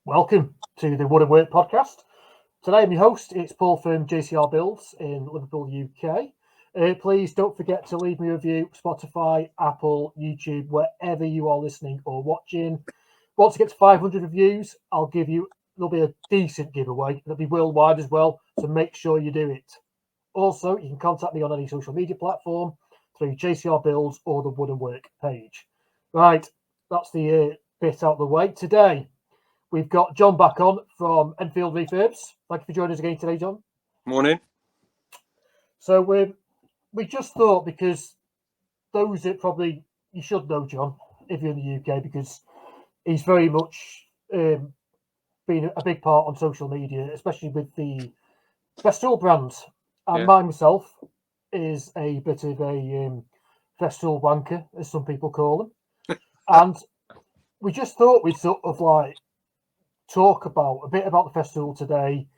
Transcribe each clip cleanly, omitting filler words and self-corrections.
Welcome to the Wood and Work podcast. Today I'm your host, it's Paul from JCR Builds in Liverpool, UK. Please don't forget to leave me a review, Spotify, Apple, YouTube, wherever you are listening or watching. Once it gets 500 reviews, there'll be a decent giveaway. It'll be worldwide as well, so make sure you do it. Also, you can contact me on any social media platform through JCR Builds or the Wood and Work page. Right, that's the bit out of the way. Today, we've got John back on from Enfield Refurbs. Thank you for joining us again today, John. Morning. So we just thought, because those that probably you should know John if you're in the UK, because he's very much been a big part on social media, especially with the FESTOOL brands. And myself is a bit of a FESTOOL wanker, as some people call them. And we just thought we'd sort of like talk a bit about the FESTOOL today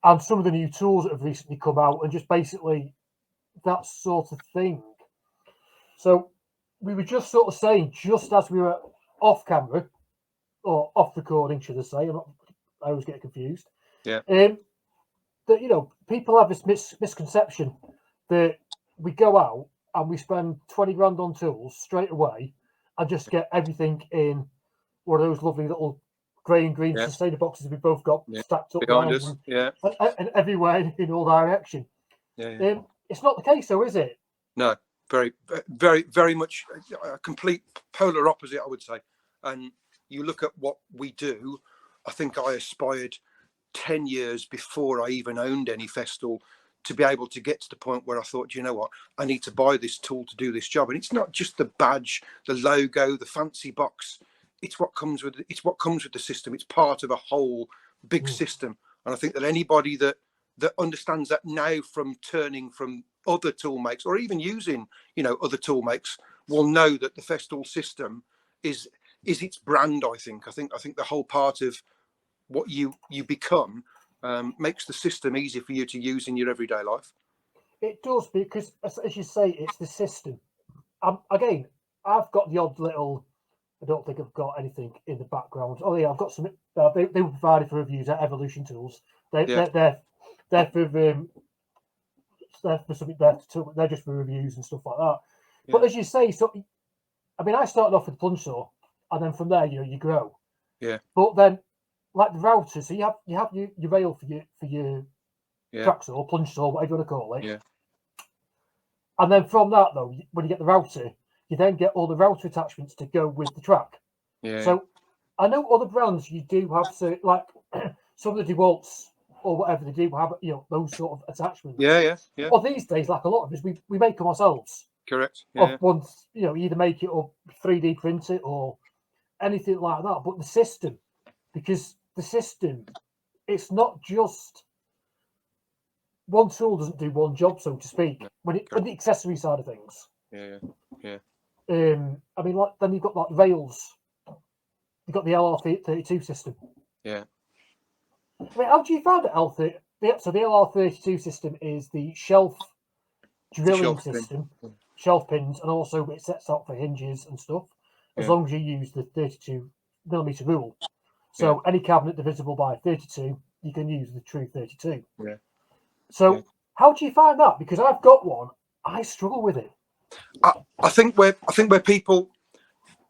and some of the new tools that have recently come out and just basically that sort of thing. So we were just sort of saying, just as we were off camera or off recording, should I say? I always get confused. Yeah. That people have this misconception that we go out and we spend 20 grand on tools straight away and just get everything in one of those lovely little grey and green sustainer boxes we've both got stacked up behind us, and everywhere in all direction. It's not the case, though, is it? No, very much a complete polar opposite, I would say. And you look at what we do. I think I aspired 10 years before I even owned any FESTOOL to be able to get to the point where I thought, you know what, I need to buy this tool to do this job. And it's not just the badge, the logo, the fancy box. It's what comes with the system. It's part of a whole big system. And I think that anybody that understands that now, from turning from other tool makes or even using other tool makes, will know that the FESTOOL system is its brand. I think the whole part of what you become makes the system easy for you to use in your everyday life. It does, because as you say, it's the system. Again, I've got the odd little. I don't think I've got anything in the background. Oh yeah, I've got some. They were provided for reviews at Evolution Tools. They're for something. They're just for reviews and stuff like that. Yeah. But as you say, I started off with plunge saw, and then from there, you grow. Yeah. But then, like the router, so you have your rail for your track saw, plunge saw, whatever you want to call it. Yeah. And then from that, though, when you get the router, you then get all the router attachments to go with the track. Yeah. So I know other brands, you do have like some of the DeWalt's or whatever, they do have those sort of attachments. Yeah. Well, these days, like a lot of us, we make them ourselves. Correct. Yeah. Once either make it or 3D print it or anything like that. But the system, it's not just one tool doesn't do one job, so to speak. When the accessory side of things. Yeah. Then you've got like rails. You've got the LR32 system. Yeah. How do you find it, So the LR32 system is the shelf drilling system, shelf pins, and also it sets out for hinges and stuff, as long as you use the 32mm rule. So any cabinet divisible by 32, you can use the true 32. Yeah. So how do you find that? Because I've got one, I struggle with it. I think where people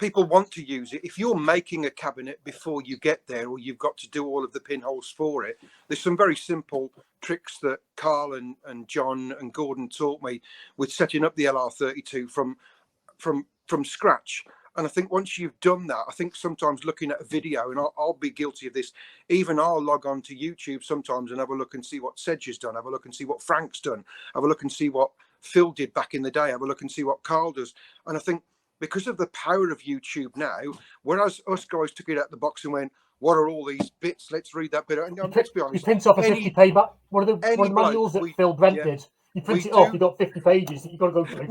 want to use it, if you're making a cabinet before you get there, or you've got to do all of the pinholes for it, there's some very simple tricks that Carl and John and Gordon taught me with setting up the LR32 from scratch. And I think once you've done that, I think sometimes looking at a video, and I'll be guilty of this, even I'll log on to YouTube sometimes and have a look and see what Sedge has done, have a look and see what Frank's done, have a look and see what Phil did back in the day, have a look and see what Carl does. And I think because of the power of YouTube now, whereas us guys took it out the box and went, what are all these bits? Let's read that bit. And let's be honest. You print off a 50 page back. One of the manuals that Phil Brent did. You print it off, you've got 50 pages that you've got to go through.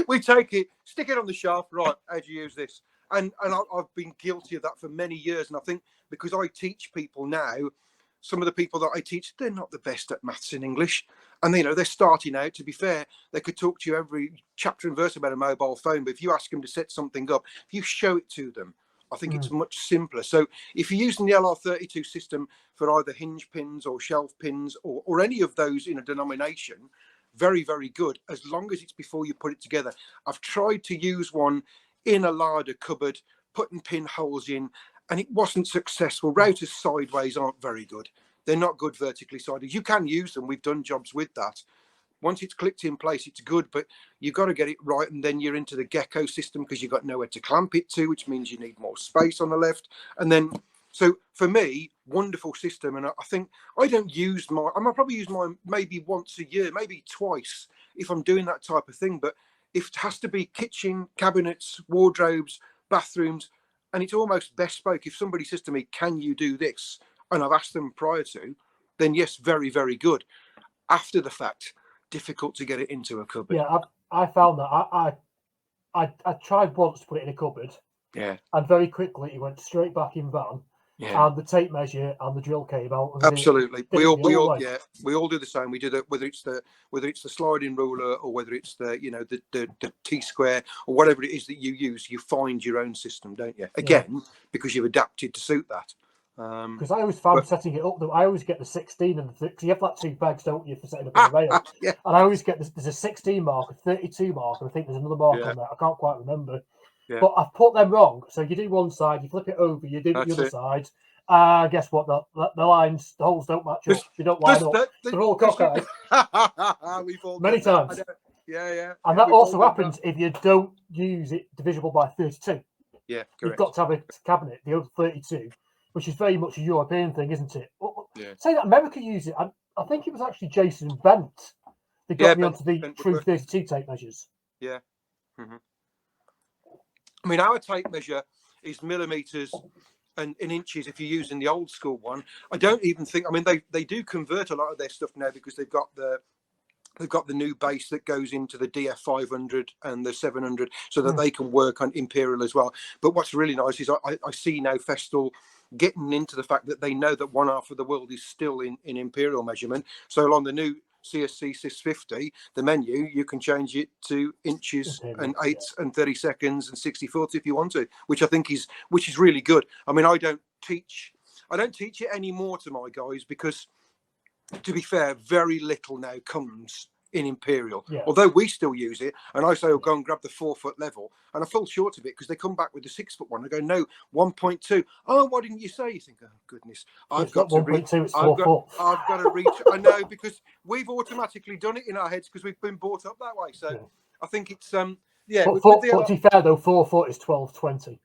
We take it, stick it on the shelf, right, how do you use this? And I've been guilty of that for many years. And I think because I teach people now, some of the people that I teach, they're not the best at maths and English. And, they're starting out. To be fair, they could talk to you every chapter and verse about a mobile phone. But if you ask them to set something up, if you show it to them I think it's much simpler. So if you're using the LR32 system for either hinge pins or shelf pins or any of those in a denomination, very, very good, as long as it's before you put it together. I've tried to use one in a larder cupboard, putting pinholes in, and it wasn't successful. Routers sideways aren't very good. They're not good vertically sided. You can use them. We've done jobs with that. Once it's clicked in place, it's good, but you've got to get it right. And then you're into the gecko system because you've got nowhere to clamp it to, which means you need more space on the left. And then, so for me, wonderful system. And I think I don't use mine. I might probably use mine maybe once a year, maybe twice if I'm doing that type of thing. But if it has to be kitchen, cabinets, wardrobes, bathrooms, and it's almost bespoke. If somebody says to me, can you do this? And I've asked them prior to, then yes, very, very good. After the fact, difficult to get it into a cupboard. Yeah, I found that I tried once to put it in a cupboard. Yeah. And very quickly it went straight back in van. Yeah. And the tape measure and the drill came out. And Absolutely. We all we all do the same. We do that, whether it's the sliding ruler or whether it's the the T-square or whatever it is that you use, you find your own system, don't you? Again, because you've adapted to suit that. Because I always found setting it up, though, I always get the 16 and the 30, because you have like 2 bags, don't you, for setting up in the rail. Yeah. And I always get there's a 16 mark, a 32 mark, and I think there's another mark on there. I can't quite remember. Yeah. But I've put them wrong. So you do one side, you flip it over, you do the other side. Guess what? The lines, the holes don't match up. They don't line up. They're all cockeyed. We've all many times. Yeah. And that also happens if you don't use it divisible by 32. Yeah, correct. You've got to have a cabinet, the other 32, which is very much a European thing, isn't it? Yeah. Say that America used it. I think it was actually Jason Bent that got me onto the true 32 tape measures. Yeah. Mm-hmm. I mean, our tape measure is millimeters and in inches if you're using the old school one. I don't even think, I mean, they do convert a lot of their stuff now because they've got the new base that goes into the DF 500 and the 700 so that they can work on Imperial as well. But what's really nice is I see now FESTOOL getting into the fact that they know that one half of the world is still in Imperial measurement. So on the new CSC 650, the menu, you can change it to inches and eighths and 30 seconds and 60/40 if you want to, which I think is really good. I mean, I don't teach it anymore to my guys because, to be fair, very little now comes in Imperial, although we still use it. And I say, oh, go and grab the 4 foot level, and I fall short of it because they come back with the 6 foot one. I go, no, 1.2. Oh, why didn't you say? You think, oh goodness, I've got to reach. I've got to reach. I know, because we've automatically done it in our heads because we've been brought up that way. So I think it's But to be fair though, 4 foot is 12.20.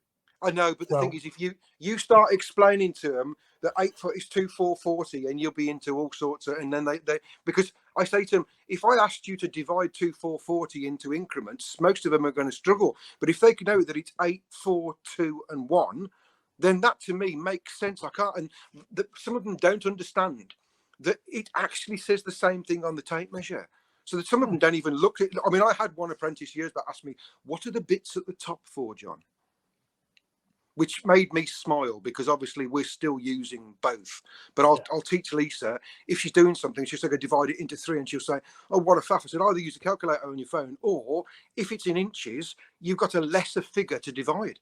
I know, but the thing is, if you start explaining to them that 8 foot is 2,440, and you'll be into all sorts of, and then they because I say to them, if I asked you to divide 2,440 into increments, most of them are going to struggle. But if they can know that it's 8, 4, 2, and 1, then that to me makes sense. I can't, and some of them don't understand that it actually says the same thing on the tape measure. So that some of them don't even look at it. I mean, I had one apprentice years back ask me, "What are the bits at the top for, John?" Which made me smile because obviously we're still using both. But I'll teach Lisa, if she's doing something, she'll say, divide it into 3, and she'll say, oh, what a faff. I said, either use a calculator on your phone, or if it's in inches, you've got a lesser figure to divide.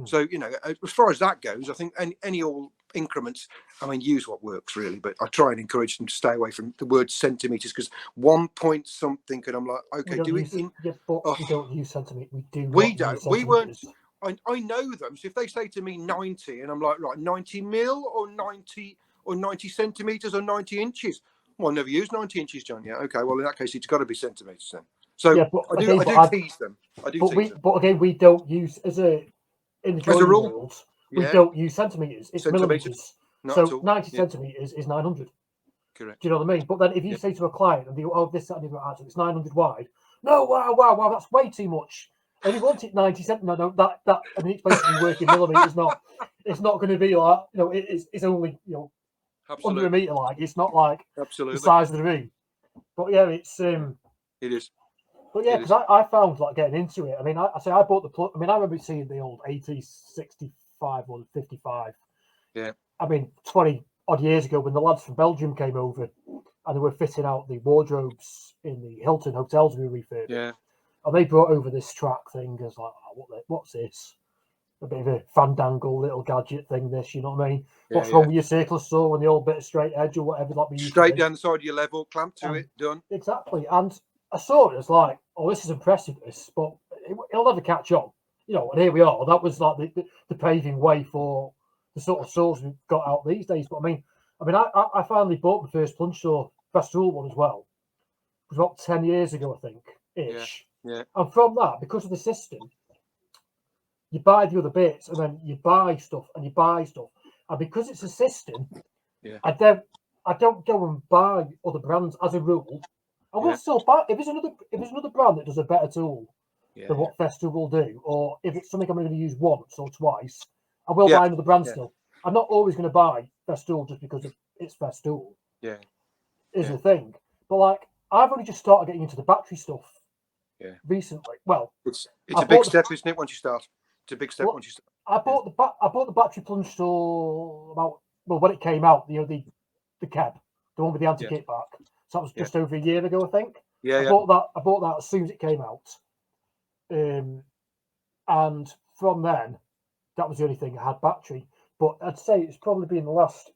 So, as far as that goes, I think any all increments, I mean, use what works really, but I try and encourage them to stay away from the word centimeters, because 1 point something, and I'm like, okay, do it in. Yeah, but we don't use centimeters. We don't. We weren't. I know them. So if they say to me 90, and I'm like, right, 90 mil or 90 centimeters or 90 inches. Well, I never used 90 inches, John. Yeah, okay. Well, in that case, it's got to be centimeters then. So I do tease them. But again, we don't use in the joinery world. We don't use centimeters. It's millimeters. So 90 centimeters is 900. Correct. Do you know what I mean? But then if you say to a client, and they go, oh, this, that, and the other, it's 900 wide. No, wow, that's way too much. And you want it 90 centimeters, no, that, I mean, it's basically working millimeters. It's not going to be like, it's only, under a meter, like, it's not like the size of the room. But yeah, it's, it is. But yeah, because I found like getting into it. I mean, I bought the plug. I mean, I remember seeing the old 8065 or 55. Yeah. I mean, 20 odd years ago when the lads from Belgium came over and they were fitting out the wardrobes in the Hilton hotels we refurbished. Yeah. And they brought over this track thing. I was like, oh, what's this? a bit of a fandangle little gadget thing. This, you know what I mean? Yeah, What's wrong with your circular saw and the old bit of straight edge or whatever that we used to straight do? down the side of your level, clamp to it, done. Exactly. And I saw it as like, oh, this is impressive, this, but it'll never catch on. You know, and here we are. That was like the paving way for the sort of saws we've got out these days. But I finally bought the first plunge saw, FESTOOL one as well. It was about 10 years ago, I think, ish. Yeah. And from that, because of the system, you buy the other bits and then you buy stuff and you buy stuff. And because it's a system, Yeah. I don't go and buy other brands as a rule. I will still buy if there's another brand that does a better tool than what FESTOOL will do, or if it's something I'm going to use once or twice, I will buy another brand still. I'm not always going to buy FESTOOL just because it's FESTOOL. Yeah. Is the thing. But like I've only just started getting into the battery stuff. Yeah. Recently. Well, it's a big step, isn't it? Once you start, it's a big step once you start. I bought the battery plunge saw about when it came out. You know the cab, the one with the anti-kickback. So that was just over a year ago, I think. I bought that as soon as it came out. And from then, that was the only thing I had battery. But I'd say it's probably been the last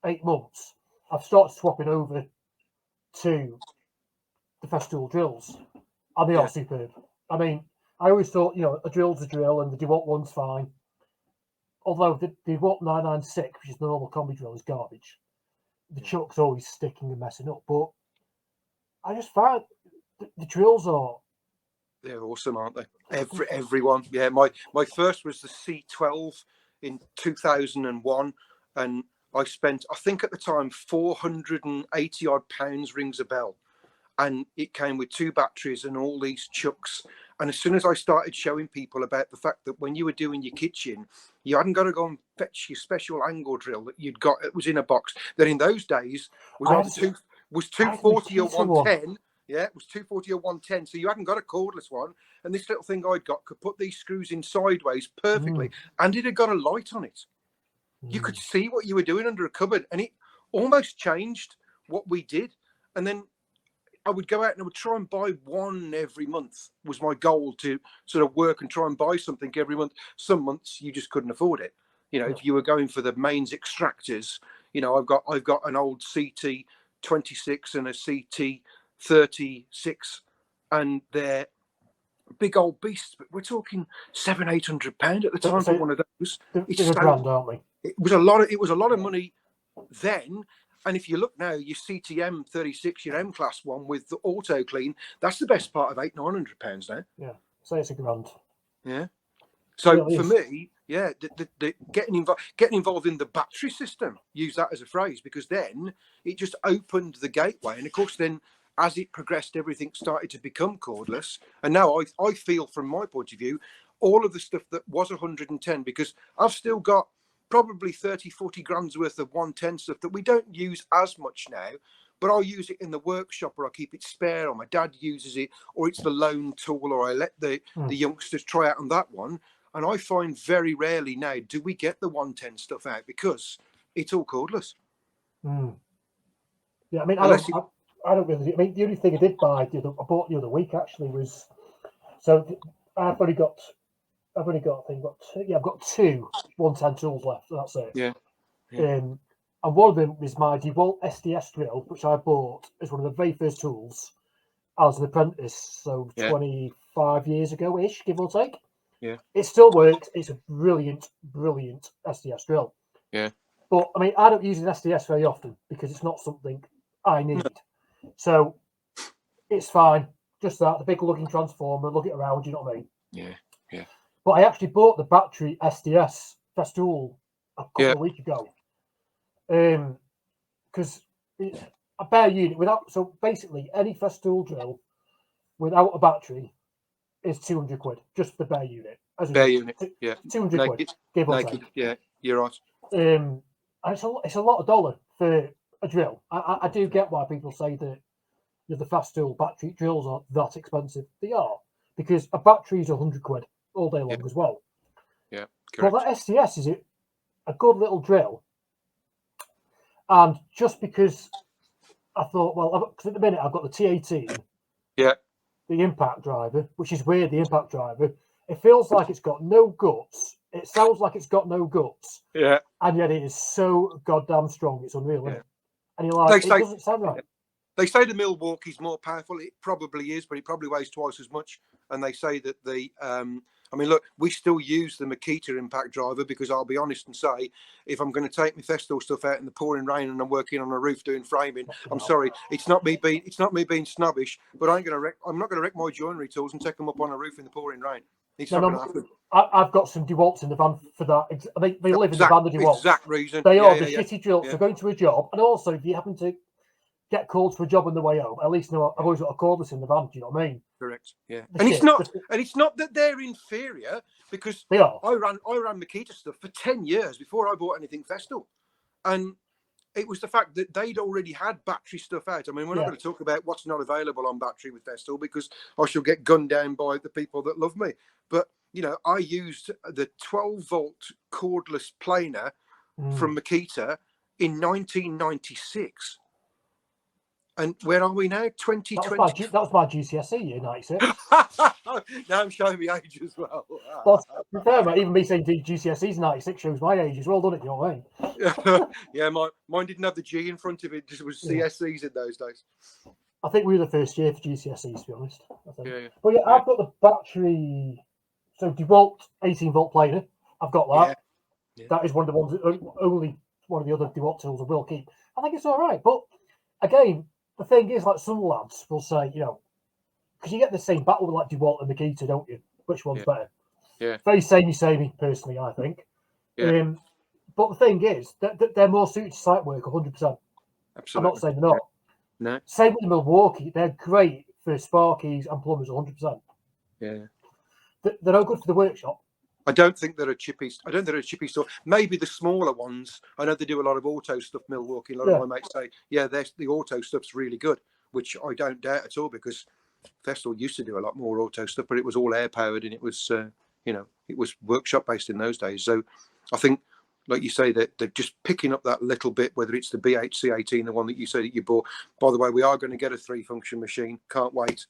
8 months I've started swapping over to the FESTOOL drills, and they are superb. I mean, I always thought, a drill's a drill, and the DeWalt one's fine. Although the DeWalt 996, which is the normal combi drill, is garbage. The chuck's always sticking and messing up. But I just find the drills are... They're awesome, aren't they? Everyone. Yeah, my first was the C12 in 2001, and I spent, I think at the time, 480 odd pounds, rings a bell. And it came with 2 batteries and all these chucks. And as soon as I started showing people about the fact that when you were doing your kitchen, you hadn't got to go and fetch your special angle drill that you'd got, it was in a box, that in those days was either 240 or 110. Yeah, it was 240 or 110. So you hadn't got a cordless one. And this little thing I'd got could put these screws in sideways perfectly. And it had got a light on it. You could see what you were doing under a cupboard. And it almost changed what we did. And then I would go out and I would try and buy one every month, was my goal, to sort of work and try and buy something every month. Some months you just couldn't afford it. If you were going for the mains extractors, I've got an old CT 26 and a CT 36, and they're big old beasts, but we're talking £700-800 at the time for one of those. It's a grand, aren't we? It was a lot of money then. And if you look now, your CTM 36, your M class one with the auto clean, that's the best part of £800-900 now. Yeah, so it's a grand. Yeah. So for me, the getting involved in the battery system, use that as a phrase, because then it just opened the gateway. And of course, then as it progressed, everything started to become cordless. And now I feel, from my point of view, all of the stuff that was 110, because I've still got probably 30-40 grams worth of 110 stuff that we don't use as much now, but I'll use it in the workshop, or I keep it spare, or my dad uses it, or it's the loan tool, or I let the youngsters try out on that one. And I find very rarely now do we get the 110 stuff out, because it's all cordless. Yeah, I mean, I don't really. I mean, the only thing I did buy, I bought the other week actually, was, so I've got two 110 tools left. That's it. Yeah. And one of them is my DeWalt SDS drill, which I bought as one of the very first tools as an apprentice, so 25 years ago ish, give or take. Yeah. It still works. It's a brilliant SDS drill. Yeah. But I mean, I don't use an SDS very often because it's not something I need. So it's fine. Just that, the big lugging transformer, lug it around, you know what I mean? Yeah. Yeah. But I actually bought the battery SDS FESTOOL a couple of weeks ago. Because a bare unit without, so basically any FESTOOL drill without a battery is 200 quid, just the bare unit. Bare unit, 200 quid, give or take. Yeah, you're right. And it's a lot of dollar for a drill. I do get why people say that the FESTOOL battery drills are that expensive. They are, because a battery is 100 quid all day long as well. Yeah, correct. But that SDS is a good little drill. And just because I thought, well, because at the minute I've got the T18, the impact driver, which is weird, the impact driver, It feels like it's got no guts. It sounds like it's got no guts. Yeah. And yet it is so goddamn strong. It's unreal, isn't it? And you're They like, say, it doesn't sound right. They say the Milwaukee's more powerful. It probably is, but it probably weighs twice as much. And they say that I mean, look, we still use the Makita impact driver because I'll be honest and say, if I'm going to take my FESTOOL stuff out in the pouring rain and I'm working on a roof doing framing, I'm sorry, it's not me being snobbish, but I'm not going to wreck my joinery tools and take them up on a roof in the pouring rain. It's not going to happen. I've got some DeWalts in the van for that. They live in the van, the DeWalts. Exact reason. They are the shitty drills for going to a job, and also if you happen to get called for a job on the way home, at least know I've always got a cordless in the van. Do you know what I mean? Correct. Yeah. And it's not that they're inferior, because they are. I ran Makita stuff for 10 years before I bought anything FESTOOL, and it was the fact that they'd already had battery stuff out. I mean, we're not going to talk about what's not available on battery with FESTOOL because I shall get gunned down by the people that love me. But you know, I used the 12-volt cordless planer from Makita in 1996. And where are we now? 2020. That was my GCSE year, 96. Now I'm showing my age as well. But to be fair, mate, even me saying GCSE's 96 shows my age as well, doesn't it? You know what I mean? Yeah, mine didn't have the G in front of it. It just was CSCs in those days. I think we were the first year for GCSEs, to be honest. I think. Yeah. But I've got the battery. So DeWalt 18-volt planer. I've got that. Yeah. That is one of the ones, only one of the other DeWalt tools I will keep. I think it's all right. But again, the thing is, like some lads will say, you know, because you get the same battle with like DeWalt and Makita, don't you? Which one's better? Yeah. Very samey, personally, I think. Yeah. But the thing is, that they're more suited to site work, 100%. Absolutely. I'm not saying they're not. No. Same with Milwaukee. They're great for sparkies and plumbers, 100%. Yeah. They're no good for the workshop. I don't think they're a chippy store. Maybe the smaller ones. I know they do a lot of auto stuff, Milwaukee. A lot of my mates say, the auto stuff's really good, which I don't doubt at all, because FESTOOL used to do a lot more auto stuff, but it was all air powered and it was, it was workshop based in those days. So I think, like you say, that they're just picking up that little bit, whether it's the BHC18, the one that you say that you bought. By the way, we are going to get a 3-function machine. Can't wait.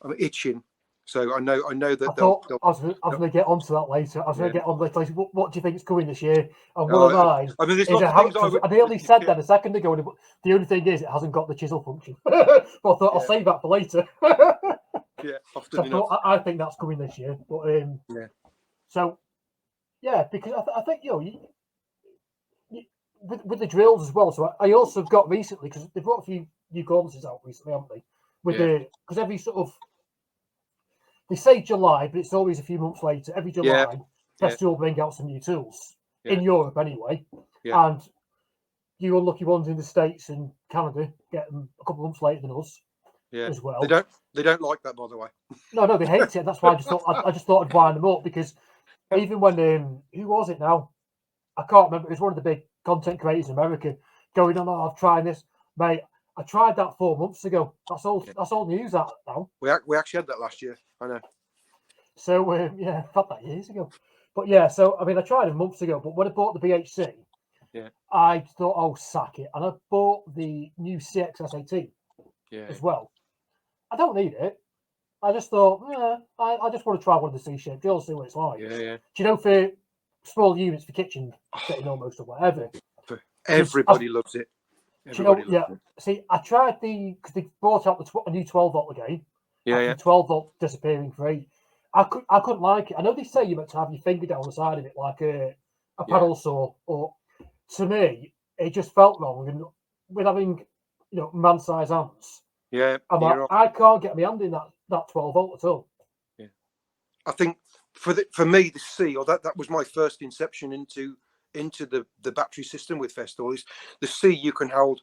I'm itching. So I know that I was going to get onto that later. I was going to get on later. What do you think is coming this year? And one of mine. I mean, there's lots of things I nearly said that a second ago. But the only thing is, it hasn't got the chisel function. But I thought I'll save that for later. Often enough. I think that's coming this year. But So because I think with the drills as well. So I also got recently, because they've brought a few new cordlesses out recently, haven't they? Because every sort of, they say July, but it's always a few months later. Every July, FESTOOL bring out some new tools in Europe anyway, and you unlucky ones in the States and Canada get them a couple of months later than us as well. They don't like that, by the way. No, they hate it. That's why I just thought I'd wind them up, because even when who was it now? I can't remember. It was one of the big content creators in America going on. Oh, I've tried this, mate. I tried that 4 months ago. That's all news that now. We actually had that last year. I know. So I've had that years ago. But so I mean, I tried it months ago. But when I bought the BHC, I thought, oh, sack it, and I bought the new CXS18 as well. I don't need it. I just thought, I just want to try one of the C-shaped drills, see what it's like. Yeah. Do you know, for small units for kitchen fitting almost or whatever, everybody loves it. See, I tried because they brought out a new 12-volt again. The 12-volt disappearing free. I couldn't like it. I know they say you're meant to have your finger down the side of it like a paddle saw, or to me, it just felt wrong. And with having, man-sized hands, I'm like, I can't get my hand in that 12-volt at all. Yeah, I think for me, the C, or that was my first inception into the battery system with FESTOOL, is the C you can hold.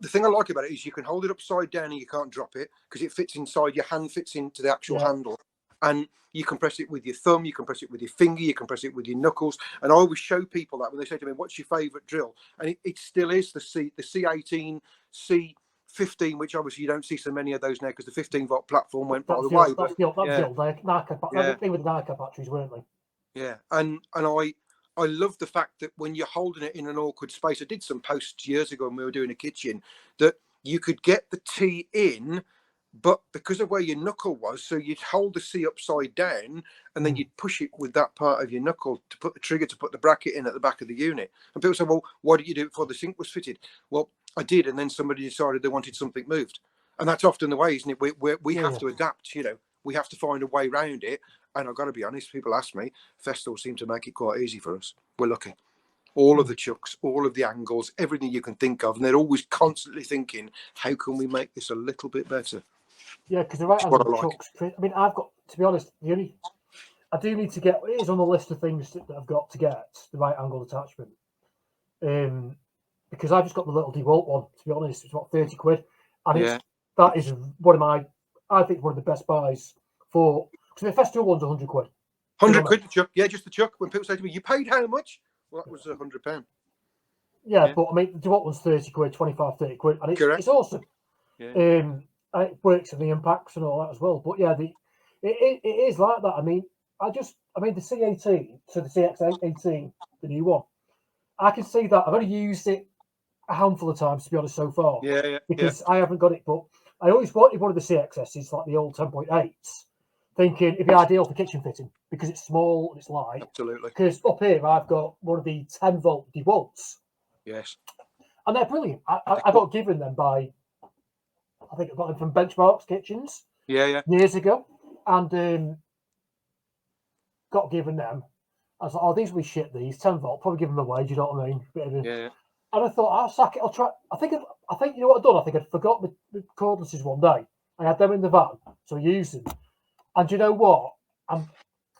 The thing I like about it is you can hold it upside down and you can't drop it, because it fits inside, your hand fits into the actual handle, and you can press it with your thumb, you can press it with your finger, you can press it with your knuckles. And I always show people that when they say to me, what's your favorite drill? And it still is the C18, C15, which obviously you don't see so many of those now because the 15-volt platform went by the way. That's the old Narca thing with the Narca batteries, weren't they? Yeah, and I love the fact that when you're holding it in an awkward space, I did some posts years ago when we were doing a kitchen, that you could get the T in but because of where your knuckle was, so you'd hold the C upside down and then you'd push it with that part of your knuckle to put the trigger, to put the bracket in at the back of the unit. And people say, well, why did you do it before the sink was fitted? Well, I did, and then somebody decided they wanted something moved. And that's often the way, isn't it? We have to adapt, you know. We have to find a way around it. And I've got to be honest, people ask me, FESTOOL seem to make it quite easy for us. We're lucky. All of the chucks, all of the angles, everything you can think of. And they're always constantly thinking, how can we make this a little bit better? Yeah, because the right angle chucks. I mean, I've got, to be honest, I do need to get, it is on the list of things that I've got to get, the right angle attachment. Because I've just got the little DeWalt one, to be honest. It's about 30 quid. And that is one of my, I think, one of the best buys for, because the FESTOOL one's 100 quid. 100 quid the chuck. Yeah, just the chuck. When people say to me, you paid how much? Well, that was £100. Yeah, but I mean, the DeWalt one's 30 quid, 25, 30 quid. And it's awesome. Yeah. And it works in the impacts and all that as well. But yeah, it is like that. I mean, the C18, so the CX18, the new one, I can see that. I've only used it a handful of times, to be honest, so far. Because I haven't got it. But I always wanted one of the CXSs, like the old 10.8s, thinking it'd be ideal for kitchen fitting because it's small and it's light. Absolutely. Because up here, I've got one of the 10-volt DeWalts. Yes. And they're brilliant. I got given them by, I think I got them from Benchmarks Kitchens. Years ago. And got given them. I was like, oh, these will be shit, these 10-volt. Probably give them away, do you know what I mean? And I thought, I'll sack it. I'll try. I think you know what I've done? I think I'd forgot the cordlesses one day. I had them in the van, so I used them. And do you know what? I'm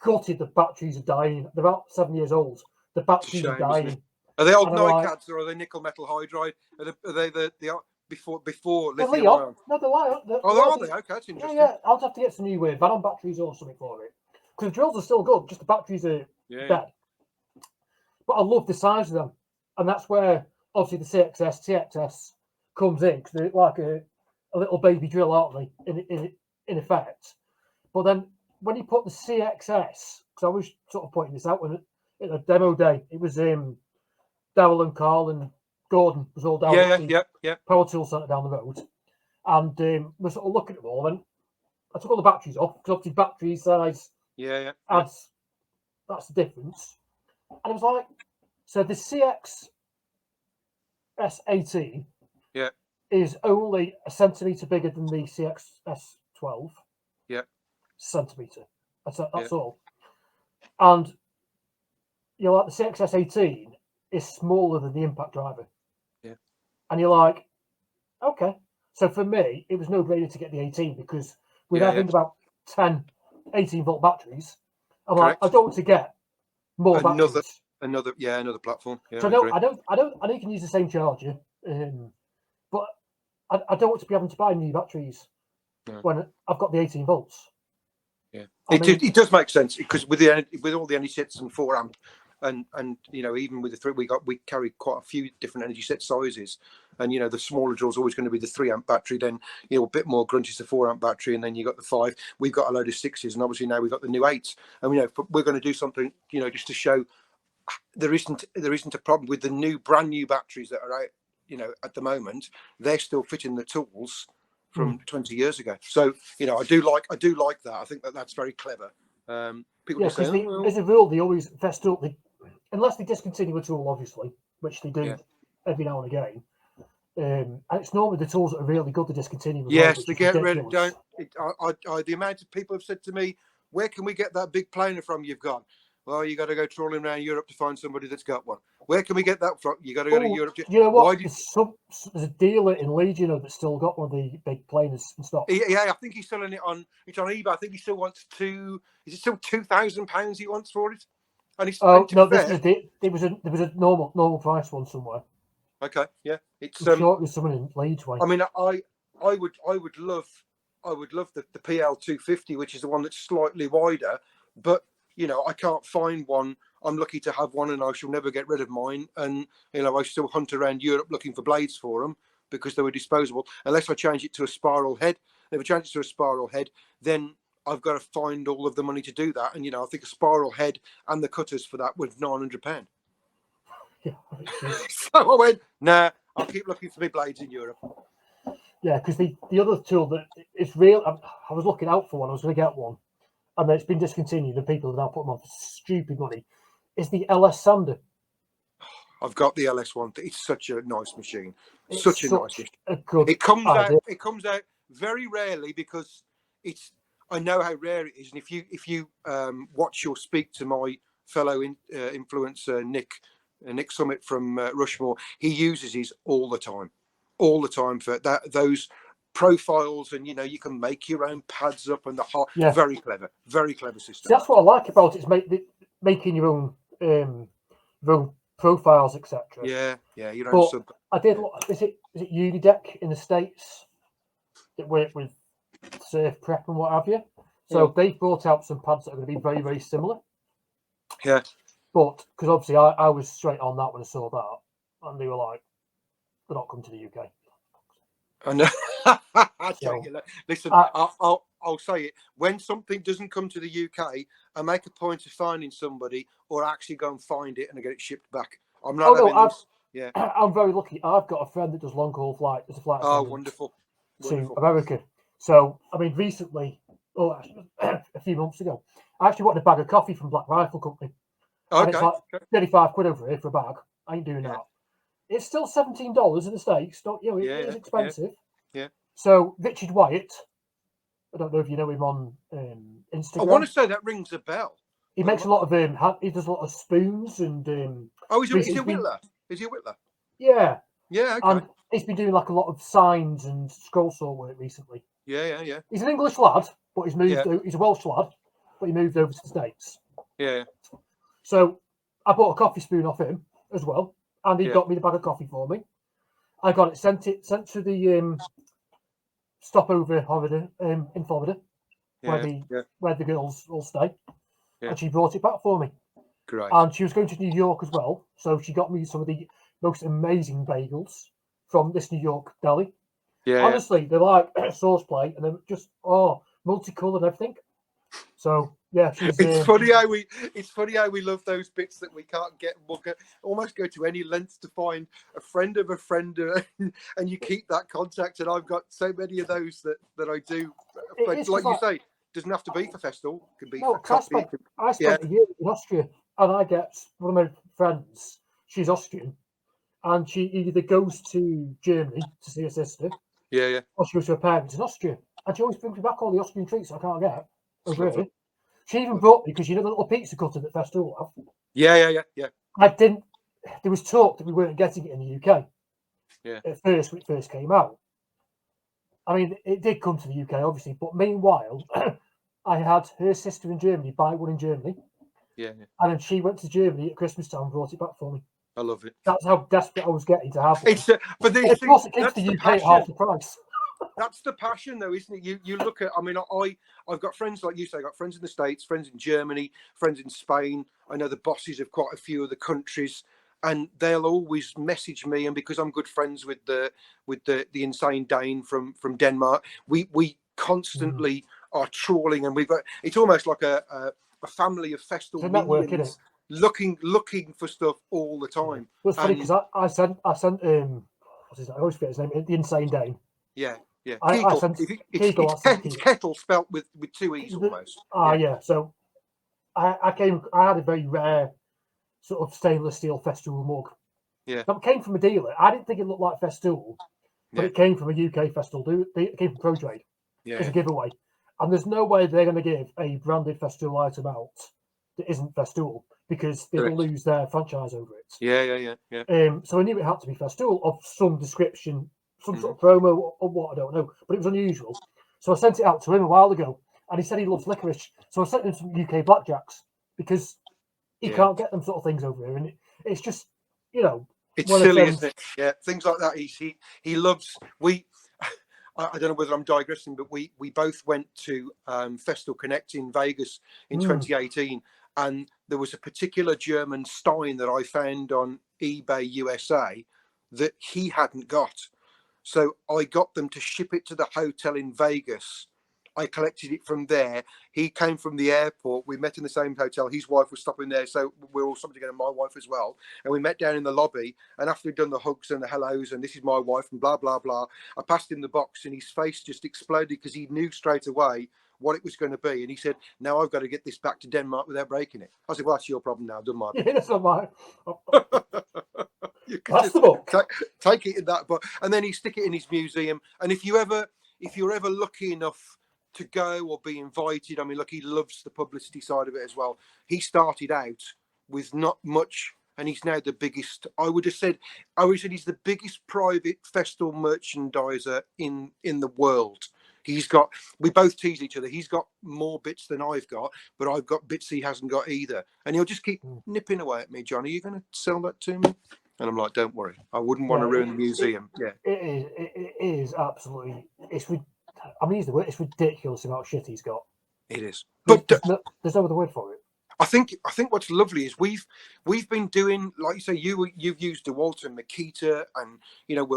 gutted the batteries are dying. They're about 7 years old. The batteries are dying. Are they old NiCads or are they nickel metal hydride? Are they the before lithium ion? No, they're Lion. Are they? Okay, that's interesting. Yeah, I'll have to get some new Vanon batteries or something for it. Because the drills are still good, just the batteries are dead. But I love the size of them. And that's where, obviously, the TXS comes in, because they're like a little baby drill, aren't they, in effect. But then, when you put the CXS, because I was sort of pointing this out when at a demo day, it was Darryl and Carl and Gordon was all down at the Power Tool Centre down the road. And we're sort of looking at them all, and I took all the batteries off, because obviously battery size adds, that's the difference. And I was like, so the CXS18 is only a centimetre bigger than the CXS12. Centimetre. That's all. And you're like, the CXS18 is smaller than the impact driver. And you're like, okay. So for me, it was no brainer to get the 18 because with having about 10 18-volt batteries, I'm like, I don't want to get more batteries. Another platform. So I know you can use the same charger, but I don't want to be having to buy new batteries when I've got the 18 volts. It does make sense because with all the energy sets and 4 amp, and you know, even with the 3, we carry quite a few different energy set sizes, and you know, the smaller drill is always going to be the 3 amp battery. Then you know, a bit more grunt is the 4 amp battery, and then you got the 5. We've got a load of 6s, and obviously now we've got the new 8s, and you know, we're going to do something, you know, just to show there isn't a problem with the brand new batteries that are out, you know, at the moment. They're still fitting the tools from 20 years ago. So you know, I do like that. I think that's very clever. People just say, as a rule, they always FESTOOL, unless they discontinue a tool, obviously, which they do every now and again. And it's normally the tools that are really good to discontinue. Yes, they get rid of. The amount of people have said to me, "Where can we get that big planer from you've got?" Well, you got to go trawling around Europe to find somebody that's got one. Where can we get that from? You got to go to Europe. You know what? There's a dealer in Legion that's still got one of the big planers in stock. Yeah, I think he's selling it on eBay. I think he still wants is it still £2,000 he wants for it? And he's no, there was a normal price one somewhere. Okay, yeah, it's I'm sure it was someone in Leeds way. I mean, I would love the PL 250, which is the one that's slightly wider, but you know, I can't find one. I'm lucky to have one, and I shall never get rid of mine. And you know, I still hunt around Europe looking for blades for them because they were disposable. Unless I change it to a spiral head. If I change it to a spiral head, then I've got to find all of the money to do that. And you know, I think a spiral head and the cutters for that was £900. Yeah. So I went, nah, I'll keep looking for my blades in Europe. Yeah, because the other tool that it's real. I was looking out for one. I was going to get one, and then it's been discontinued. And people have now put them on for stupid money. Is the LS sander? I've got the LS1. It's such a nice machine. It's Such a nice machine. a good It comes idea. out. It comes out very rarely because it's. I know how rare it is, and if you watch or speak to my fellow influencer Nick Summit from Rushmore, he uses his all the time for that those profiles, and you can make your own pads up and the whole. Yeah. Very clever system. See, that's what I like about it, is making your own profiles, etc. Yeah, your own But sub. I did. Is it Unideck in the States that work with surf prep and what have you? So they brought out some pads that are going to be very, very similar. Yeah. But because obviously I was straight on that when I saw that, and they were like, "They're not coming to the UK." I know. So, Listen, I'll say it. When something doesn't come to the UK, I make a point of finding somebody, or actually go and find it and I get it shipped back. I'm not having this. Yeah. I'm very lucky. I've got a friend that does long haul flight as a flight attendant. Oh, wonderful. To America. So I mean, recently, actually, a few months ago, I actually wanted a bag of coffee from Black Rifle Company. Okay. And it's like 35 quid over here for a bag. I ain't doing that. It's still $17 in the States. It is expensive. Yeah. So Richard Wyatt, I don't know if you know him on Instagram. I want to say that rings a bell. He makes a lot of he does a lot of spoons and is he a whittler? Is he a whittler? Yeah. Yeah, okay. And he's been doing like a lot of signs and scroll saw work recently. Yeah. He's an English lad, but he's moved. He's a Welsh lad, but he moved over to the States. Yeah. So I bought a coffee spoon off him as well, and he got me the bag of coffee for me. I got it sent to the stopover holiday in Florida, where the girls all stay, and she brought it back for me. Great. And she was going to New York as well, so she got me some of the most amazing bagels from this New York deli. Yeah. Honestly, they're like sauce plate, and they're just multicolored and everything. So yeah, it's funny how we love those bits that we can't get. We'll almost go to any lengths to find a friend of a friend, and you keep that contact. And I've got so many of those that I do. But like you say, doesn't have to be for FESTOOL. It could be for coffee. I spent a year in Austria, and I get one of my friends. She's Austrian, and she either goes to Germany to see her sister, or she goes to her parents in Austria, and she always brings me back all the Austrian treats I can't get over here. She even brought me, because the little pizza cutter that FESTOOL have. Yeah. I didn't. There was talk that we weren't getting it in the UK. Yeah. At first, when it first came out. I mean, it did come to the UK, obviously, but meanwhile, I had her sister in Germany buy one in Germany. Yeah. And then she went to Germany at Christmas time and brought it back for me. I love it. That's how desperate I was getting to have one. But of course, it came to the UK at half the price. That's the passion, though, isn't it? You look at. I mean, I've got friends like you say. I've got friends in the States, friends in Germany, friends in Spain. I know the bosses of quite a few of the countries, and they'll always message me. And because I'm good friends with the insane Dane from Denmark, we constantly are trawling, and we've got. It's almost like a family of FESTOOL minions looking for stuff all the time. Well, it's funny because I sent what's his name? I always forget his name. The insane Dane. Yeah. It's kettle spelt with two E's almost. Yeah. So I had a very rare sort of stainless steel FESTOOL mug. Yeah. That came from a dealer. I didn't think it looked like FESTOOL, but it came from a UK FESTOOL. It came from ProTrade as a giveaway. And there's no way they're going to give a branded FESTOOL item out that isn't FESTOOL, because they will lose their franchise over it. Yeah. So I knew it had to be FESTOOL of some description, some sort of promo or what, I don't know, but it was unusual. So I sent it out to him a while ago, and he said he loves licorice. So I sent him some UK blackjacks, because he can't get them sort of things over here, and it's just, it's silly, isn't it? Yeah, things like that. He loves. I don't know whether I'm digressing, but we both went to FESTOOL Connect in Vegas in 2018, and there was a particular German Stein that I found on eBay USA that he hadn't got. So I got them to ship it to the hotel in Vegas I collected it from there. He came from the airport. We met in the same hotel. His wife was stopping there, so we were all stopping together, my wife as well. And we met down in the lobby. And after we'd done the hugs and the hellos, and this is my wife, and blah, blah, blah, I passed him the box, and his face just exploded because he knew straight away what it was going to be. And he said, now I've got to get this back to Denmark without breaking it. I said, well, that's your problem now. I've done my bit. Yeah, that's not mine. You can That's just the book. take it in that book, and then he stick it in his museum. And if you're ever lucky enough to go or be invited, I mean, look, he loves the publicity side of it as well. He started out with not much, and he's now the biggest. I would have said he's the biggest private FESTOOL merchandiser in the world. We both tease each other. He's got more bits than I've got, but I've got bits he hasn't got either. And he'll just keep nipping away at me. John, are you going to sell that to me? And I'm like, don't worry. I wouldn't want to ruin the museum. It is absolutely. I mean, use the word. It's ridiculous the amount of shit he's got. It is. But there's no other word for it. I think what's lovely is we've been doing, like you say, you've used DeWalt and Makita, and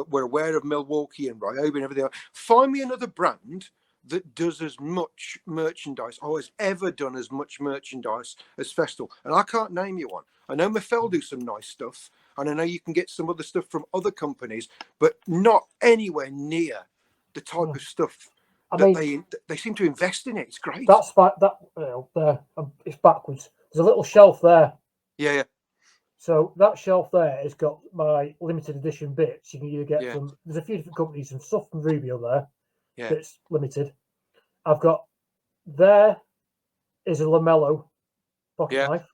we're aware of Milwaukee and Ryobi and everything else. Find me another brand that does as much merchandise or has ever done as much merchandise as FESTOOL, and I can't name you one. I know Mafel do some nice stuff, and I know you can get some other stuff from other companies, but not anywhere near the type of stuff. They seem to invest in it. It's great. That's there. It's backwards. There's a little shelf there. Yeah. So that shelf there has got my limited edition bits. You can either get from. There's a few different companies. Some stuff from Rubio there. Yeah. That's limited. I've got there is a Lamello pocket knife.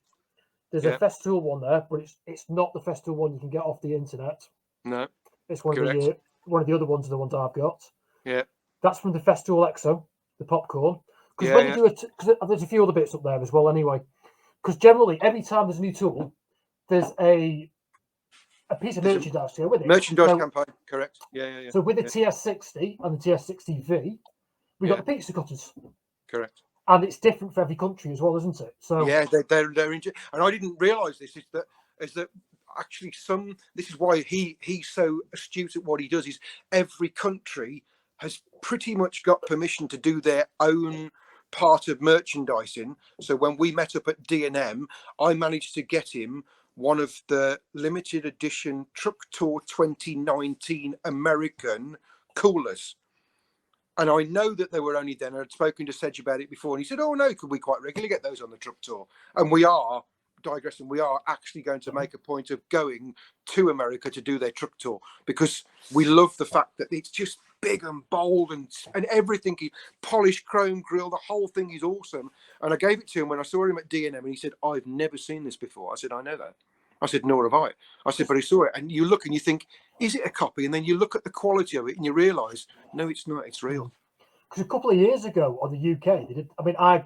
There's a FESTOOL one there, but it's not the FESTOOL one you can get off the internet. No. It's one of the other ones. The ones I've got. Yeah. That's from the FESTOOL EXO, the popcorn. Because when you do it, there's a few other bits up there as well. Anyway, because generally every time there's a new tool, there's a piece of merchandise to go with it. Merchandise campaign, correct? Yeah. So with the TS60 and the TS60V, we got the pizza cutters. Correct. And it's different for every country as well, isn't it? So yeah, they're and I didn't realise this is that actually this is why he's so astute at what he does. Is every country has pretty much got permission to do their own part of merchandising. So when we met up at D&M, I managed to get him one of the limited edition Truck Tour 2019 American coolers. And I know that they were only then. I'd spoken to Sedge about it before, and he said, oh, no, could we quite regularly get those on the Truck Tour? And we are actually going to make a point of going to America to do their Truck Tour, because we love the fact that it's just big and bold and everything. Polished chrome grille, the whole thing is awesome. And I gave it to him when I saw him at D&M, and he said, I've never seen this before. I said, I know that. I said, nor have I. I said, but he saw it. And you look and you think, is it a copy? And then you look at the quality of it and you realise, no, it's not. It's real. Because a couple of years ago on the UK, they did. I mean, I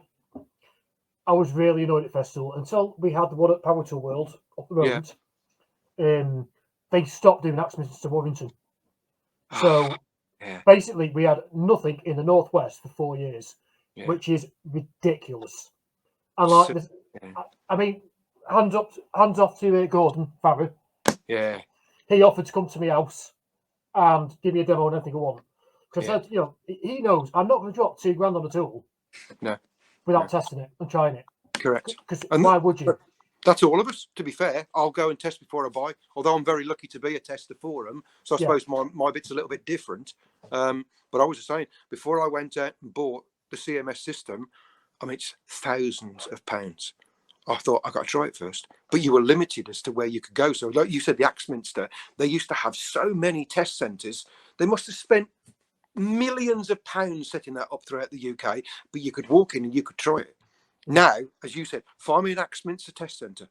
was really annoyed at FESTOOL until we had the one at Power Tool World up the road. Yeah. They stopped doing accents to Warrington. So basically, we had nothing in the Northwest for 4 years, which is ridiculous. And like, I mean, hands off to Gordon Farrer. Yeah. He offered to come to my house and give me a demo and everything I want. Because I said, he knows I'm not going to drop $2,000 on a tool. No. Without testing it and trying it. Correct. Because why would you? That's all of us, to be fair. I'll go and test before I buy, although I'm very lucky to be a tester for them. So I suppose my bit's a little bit different. But I was just saying, before I went out and bought the CMS system, I mean, it's thousands of pounds. I thought, I've got to try it first. But you were limited as to where you could go. So like you said, the Axminster, they used to have so many test centres. They must have spent millions of pounds setting that up throughout the UK, but you could walk in and you could try it. Now, as you said, find me an Axminster test centre.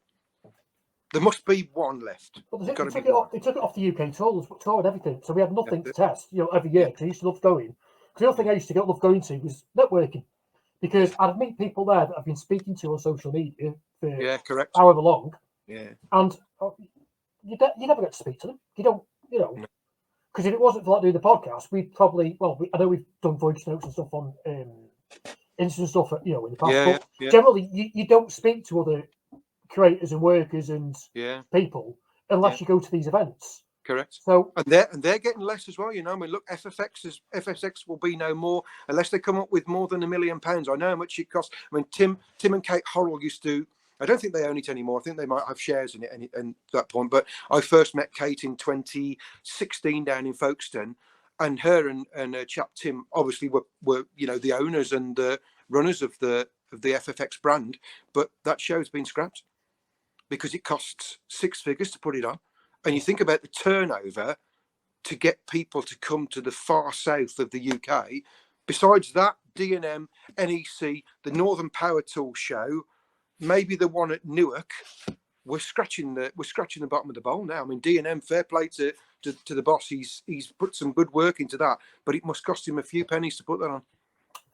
There must be one left. Well, they took it off the UK tour and everything, so we had nothing to test, every year, because I used to love going. Because the other thing I used to love going to was networking, because I'd meet people there that I've been speaking to on social media for however long. Yeah. And you never get to speak to them. You don't, because if it wasn't for doing the podcast, we'd probably, I know we've done voice notes and stuff on instant stuff, in the past, but generally you don't speak to other creators and workers and people unless you go to these events. Correct. So And they're getting less as well, you know. I mean, look, FSX will be no more unless they come up with more than £1 million. I know how much it costs. I mean, Tim and Kate Horrell used to. I don't think they own it anymore. I think they might have shares in it at that point. But I first met Kate in 2016 down in Folkestone, and her and her chap Tim obviously were the owners and the runners of the FFX brand. But that show's been scrapped because it costs six figures to put it on. And you think about the turnover to get people to come to the far south of the UK. Besides that, D&M, NEC, the Northern Power Tool show, maybe the one at Newark, we're scratching the bottom of the bowl now. I mean, D&M, fair play to the boss. He's put some good work into that, but it must cost him a few pennies to put that on.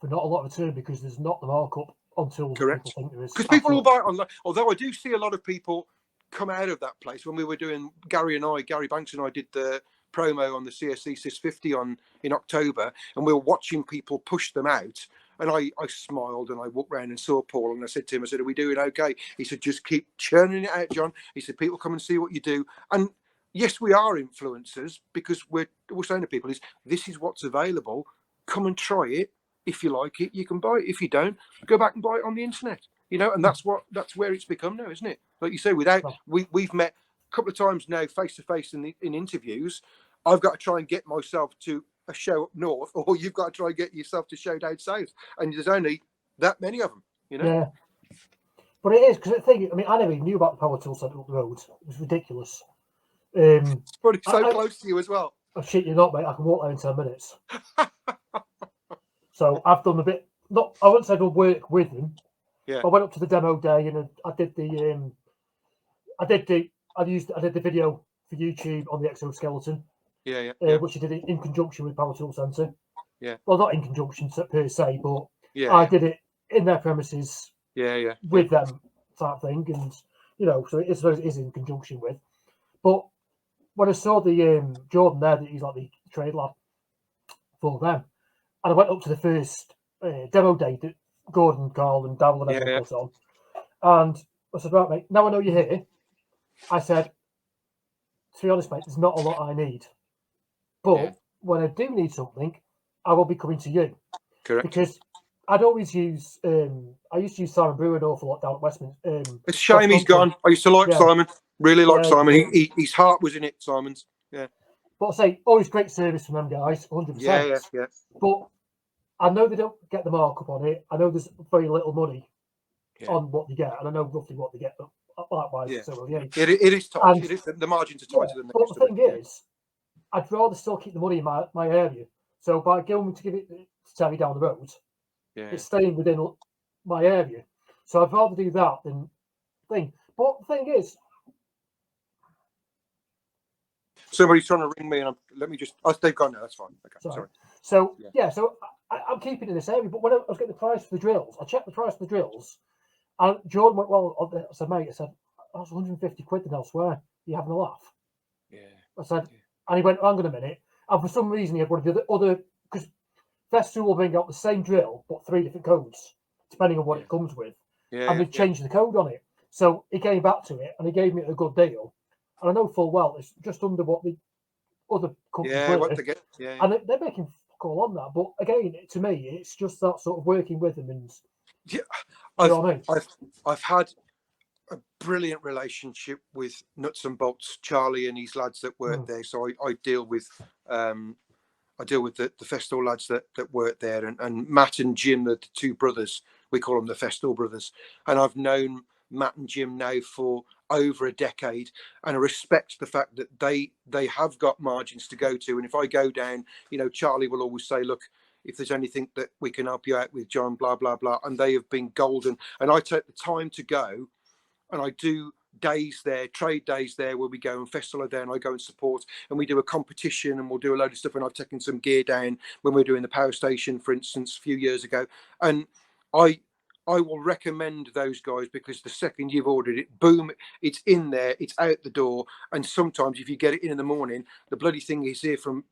But not a lot of return because there's not the markup until Correct. people think there is. Because people will buy it online. Although I do see a lot of people come out of that place. When we were doing, Gary Banks and I did the promo on the CSC 650 in October, and we were watching people push them out. And I smiled and I walked around and saw Paul and I said to him, are we doing okay? He said, just keep churning it out, John. He said, people come and see what you do. And yes, we are influencers because we're saying to people this is what's available. Come and try it. If you like it, you can buy it. If you don't, go back and buy it on the internet. You know, and that's where it's become now, isn't it? Like you say, we've met a couple of times now face to face in interviews. I've got to try and get myself to a show up north, or you've got to try and get yourself to a show down south, and there's only that many of them, you know. Yeah, but it is because the thing. I mean, I never even knew about the Power Tool Centre up the road. It was ridiculous. It's probably so close to you as well. Oh shit, you're not, mate. I can walk there in 10 minutes. So I've done a bit. Not, I wouldn't say I've done work with them. Yeah. I went up to the demo day and I did the video for YouTube on the exoskeleton. Yeah. Which I did in conjunction with Power Tool Centre. Yeah. Well, not in conjunction per se, but yeah, I did it in their premises. Yeah. With them type thing, and so it is in conjunction with. But when I saw the Jordan there, that he's like the trade lab for them, and I went up to the first demo day that Gordon, Carl, and Darryl and everyone put on, and I said, right, mate, now I know you're here. I said, to be honest, mate, there's not a lot I need. But when I do need something, I will be coming to you. Correct. Because I'd always use, I used to use Simon Brewer an awful lot down at Westminster. It's a shame he's gone. I used to like Simon. Really like Simon. His heart was in it, Simon's. Yeah. But I say, always great service from them guys, 100%. Yeah. But I know they don't get the markup on it. I know there's very little money on what they get, and I know roughly what they get. Likewise, it is tight. It is, the margins are tighter than. But the thing is, I'd rather still keep the money in my area. So by going to give it to Terry down the road, it's staying within my area. So I'd rather do that than thing. But the thing is, somebody's trying to ring me, and let me just. Oh, they've gone now. That's fine. Okay, sorry. So so I'm keeping in this area. But when I was getting the price for the drills, I checked the price for the drills, and Jordan went, "Well," I said, "Mate," I said, "That's 150 quid than elsewhere. You having a laugh?" Yeah. I said, and he went, "Hang on a minute." And for some reason, he had one of the other because FESTOOL will bring out the same drill but 3 different codes depending on what it comes with, and they've changed the code on it. So he came back to it and he gave me a good deal. And I know full well it's just under what the other companies were. What they get. And they're making call on that. But again, to me, it's just that sort of working with them. And I've had a brilliant relationship with Nuts and Bolts, Charlie and his lads that work there. So I deal with the FESTOOL lads that work there, and Matt and Jim, the two brothers. We call them the FESTOOL brothers. And I've known Matt and Jim now for over a decade, and I respect the fact that they have got margins to go to. And if I go down, Charlie will always say, look, if there's anything that we can help you out with, John, blah, blah, blah. And they have been golden. And I take the time to go, and I do days there, trade days there, where we go and FESTOOL there, and I go and support, and we do a competition, and we'll do a load of stuff. And I've taken some gear down when we were doing the power station, for instance, a few years ago. And I will recommend those guys, because the second you've ordered it, boom, it's in there, it's out the door. And sometimes if you get it in the morning, the bloody thing is here from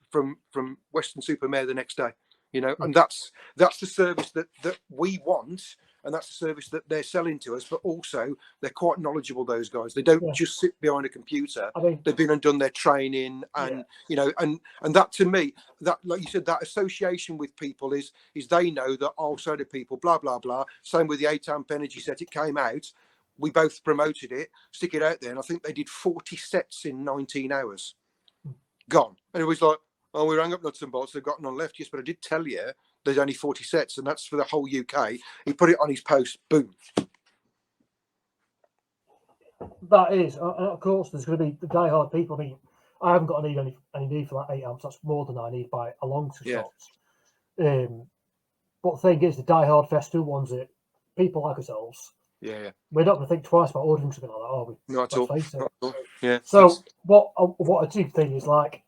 Western Supermare the next day, and that's the service that we want. and that's a service that they're selling to us. But also, they're quite knowledgeable. Those guys, they don't just sit behind a computer. I mean, they've been and done their training, and you know, and that to me, that like you said, that association with people is they know that also the people, blah blah blah. Same with the 8 amp energy set. It came out. We both promoted it, stick it out there, and I think they did 40 sets in 19 hours. Gone. And it was like, oh, we rang up nuts and bolts, they've got none left. Yes, but I did tell you there's only 40 sets, and that's for the whole UK. He put it on his post, boom. That is, and of course, there's going to be the die-hard people. I mean, I haven't got any need for that 8 amps. That's more than I need by a long shots. But the thing is, the die-hard FESTOOL ones, that people like ourselves, we're not going to think twice about ordering something like that, are we? Not at all. Not at all. Yeah. So what I do think is, like,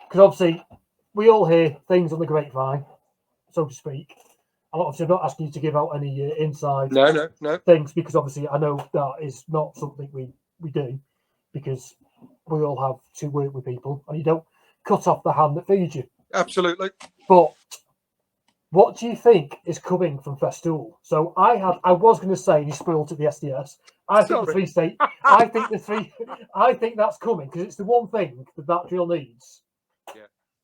because obviously we all hear things on the grapevine, so to speak. And obviously, I'm not asking you to give out any inside things, because obviously I know that is not something we do, because we all have to work with people, and you don't cut off the hand that feeds you. Absolutely. But what do you think is coming from FESTOOL? So I was going to say, you spoiled at the SDS. I think the 3-state. I think that's coming, because it's the one thing that drill needs.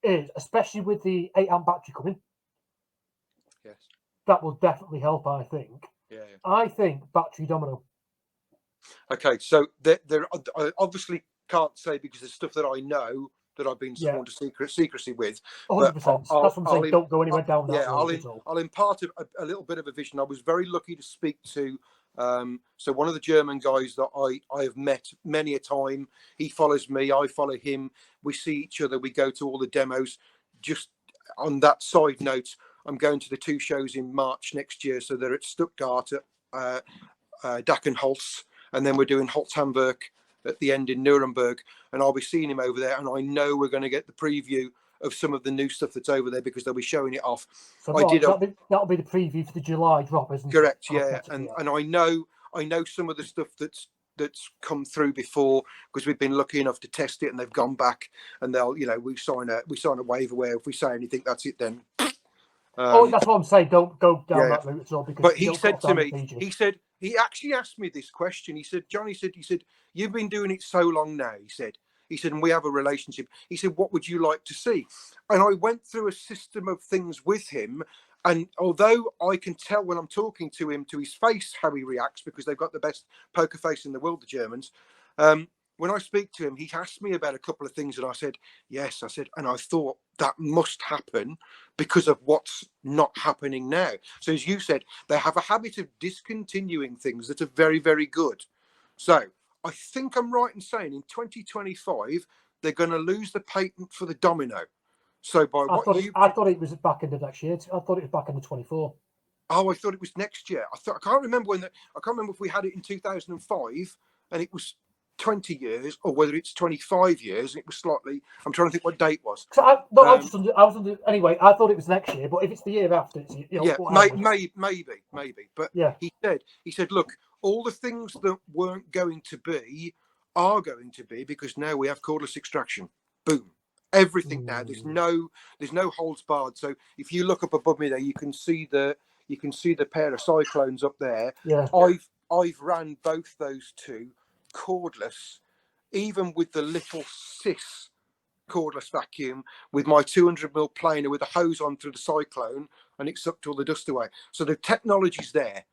Is, especially with the 8 amp battery coming. Yes. That will definitely help, I think. I think battery domino. Okay, so there I obviously can't say, because there's stuff that I know that I've been sworn to secrecy with. 100%. That's what I'm saying. Don't go anywhere down that road. I'll impart a little bit of a vision. I was very lucky to speak to so one of the German guys that I have met many a time. He follows me, I follow him. We see each other. We go to all the demos. Just on that side note, I'm going to the 2 shows in March next year. So they're at Stuttgart, at Dachenholz, and then we're doing Holzhamburg at the end in Nuremberg, and I'll be seeing him over there. And I know we're going to get the preview of some of the new stuff that's over there, because they'll be showing it off. So that'll be the preview for the July drop, isn't it? Correct, yeah. And I know some of the stuff that's come through before, because we've been lucky enough to test it, and they've gone back, and they'll, you know, we sign a waiver where if we say anything, that's it then. That's what I'm saying. Don't go down that route at all. Because but he said to me, he actually asked me this question. He said, John, he said, you've been doing it so long now. He said, and we have a relationship. He said, what would you like to see? And I went through a system of things with him. And although I can tell when I'm talking to him, to his face, how he reacts, because they've got the best poker face in the world, the Germans. When I speak to him, he asked me about a couple of things, and I said, yes, and I thought that must happen because of what's not happening now. So as you said, they have a habit of discontinuing things that are very, very good. So I think I'm right in saying in 2025, they're going to lose the patent for the domino. So I thought it was back into next year. I thought it was back into 24. Oh, I thought it was next year. I can't remember I can't remember if we had it in 2005 and it was 20 years, or whether it's 25 years and it was slightly. I'm trying to think what date was. So I was under. Anyway, I thought it was next year, but if it's the year after, it's, you know, maybe. But he said, look, all the things that weren't going to be are going to be, because now we have cordless extraction. Boom. Everything now. There's no holds barred. So if you look up above me there, you can see the pair of cyclones up there. Yeah. I've ran both those two cordless, even with the little cis cordless vacuum, with my 200mm planer with a hose on through the cyclone, and it sucked all the dust away. So the technology's there.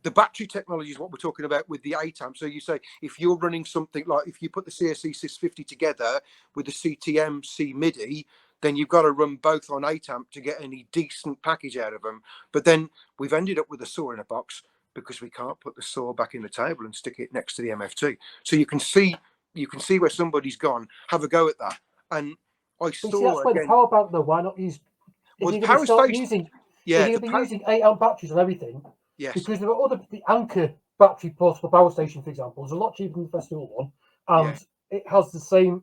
The battery technology is what we're talking about with the 8 amp. So you say, if you're running something like, if you put the CSE Sys 50 together with the CTM C MIDI, then you've got to run both on 8 amp to get any decent package out of them. But then we've ended up with a saw in a box, because we can't put the saw back in the table and stick it next to the MFT. So you can see where somebody's gone. Have a go at that. And I saw that's why the power bank, though. Why not use? Well, the power station. If you're using 8 amp batteries and everything. Yes. Because there are the Anchor battery portable power station, for example, is a lot cheaper than the FESTOOL one, and it has the same.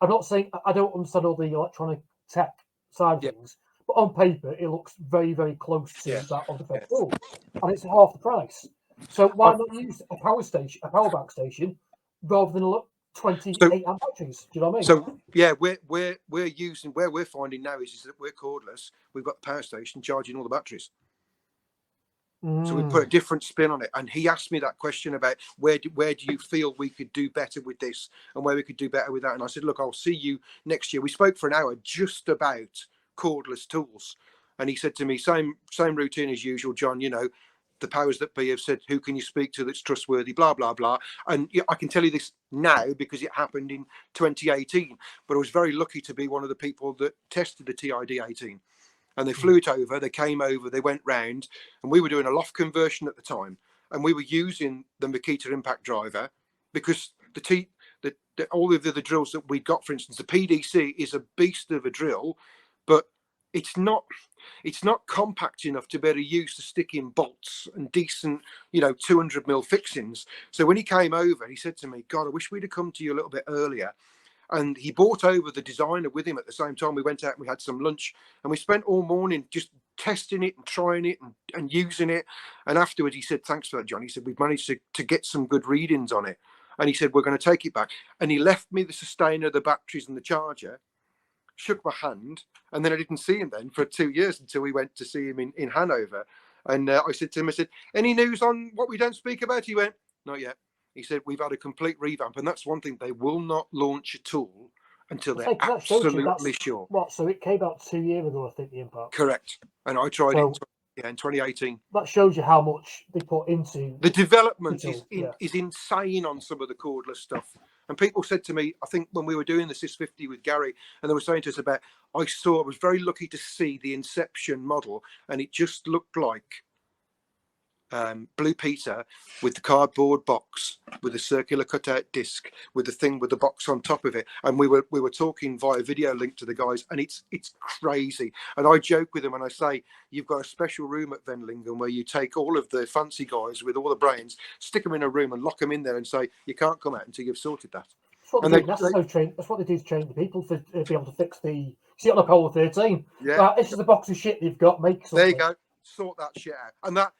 I'm not saying I don't understand all the electronic tech side of things, but on paper it looks very, very close to that of the FESTOOL, and it's half the price. So why not use a power bank station, rather than 28 amp batteries? Do you know what I mean? So yeah, we're using, where we're finding now is that we're cordless. We've got the power station charging all the batteries. So we put a different spin on it. And he asked me that question about where do you feel we could do better with this and where we could do better with that. And I said, look, I'll see you next year. We spoke for an hour just about cordless tools. And he said to me, same routine as usual, John, you know, the powers that be have said, who can you speak to that's trustworthy, blah, blah, blah. And I can tell you this now because it happened in 2018. But I was very lucky to be one of the people that tested the TID 18. And they flew it over, they came over, they went round, and we were doing a loft conversion at the time. And we were using the Makita impact driver because all of the drills that we got, for instance, the PDC is a beast of a drill, but it's not compact enough to be able to use to stick in bolts and decent, 200mm fixings. So when he came over, he said to me, God, I wish we'd have come to you a little bit earlier. And he brought over the designer with him at the same time. We went out and we had some lunch, and we spent all morning just testing it and trying it and using it. And afterwards he said, thanks for that, John. He said, we've managed to get some good readings on it. And he said, we're going to take it back. And he left me the sustainer, the batteries and the charger, shook my hand. And then I didn't see him then for 2 years until we went to see him in Hanover. And I said to him, I said, any news on what we don't speak about? He went, not yet. He said, we've had a complete revamp. And that's one thing. They will not launch a tool until they're absolutely sure. What? So it came out 2 years ago, I think, the impact. Correct. And I tried it in 2018. That shows you how much they put into the development. Is insane on some of the cordless stuff. And people said to me, I think when we were doing the SIS50 with Gary, and they were saying to us about, I was very lucky to see the Inception model, and it just looked like Blue Peter with the cardboard box with the circular cutout disc with the thing with the box on top of it. And we were talking via video link to the guys, and it's crazy. And I joke with them and I say, you've got a special room at Venlingen where you take all of the fancy guys with all the brains, stick them in a room and lock them in there and say, you can't come out until you've sorted that. That's what they do to train the people to be able to fix the. See, on a Polo 13. Yeah. Right, this is a box of shit they've got. Make something. There you go. Sort that shit out. And that